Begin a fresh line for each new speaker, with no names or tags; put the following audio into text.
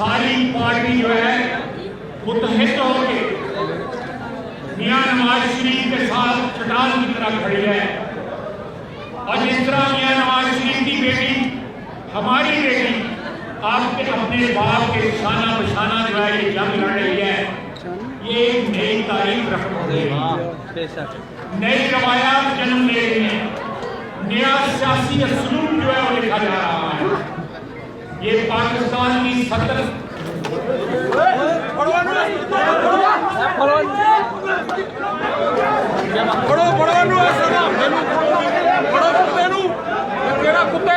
सारी पार्टी जो है मुतहद होकर मियां नवाज शरीफ के साथ चट्टान की तरह खड़ी है। और जिस तरह मियां नवाज शरीफ की बेटी, हमारी बेटी, आपके अपने बाप के शाना बशाना जो है ये जंग लड़ रही है, ये एक नई तारीख रख रही है, नई रवायात जन्म ले रही है, नया सियासी असलूब जो है वो लिखा जा रहा है। ये पाकिस्तान की सत्तर
बड़ो कुत्ते